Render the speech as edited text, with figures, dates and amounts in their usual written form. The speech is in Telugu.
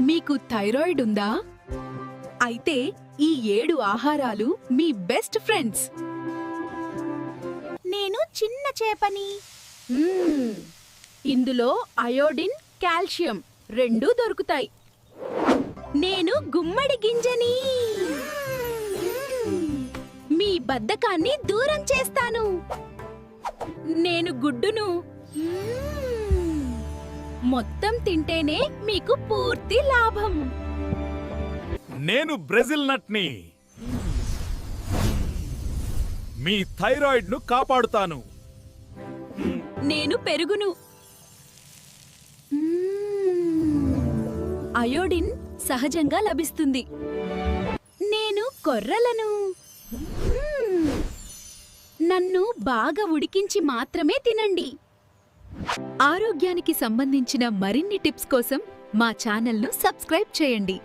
మీకు థైరాయిడ్ ఉందా? అయితే ఈ 7 ఆహారాలు మీ బెస్ట్ ఫ్రెండ్స్. నేను చిన్న చేపని. ఇందులో అయోడిన్, కాల్షియం రెండూ దొరుకుతాయి. నేను గుమ్మడి గింజని. మీ బద్ధకాన్ని దూరం చేస్తాను. నేను గుడ్డును. మొత్తం తింటేనే మీకు పూర్తి లాభం. నేను బ్రెజిల్ నట్ని. మీ థైరాయిడ్ ను కాపాడుతాను. నేను పెరుగును. అయోడిన్ సహజంగా లభిస్తుంది. నేను కొర్రలను. నన్ను బాగా ఉడికించి మాత్రమే తినండి. ఆరోగ్యానికి సంబంధించిన మరిన్ని టిప్స్ కోసం మా ఛానల్ను సబ్స్క్రైబ్ చేయండి.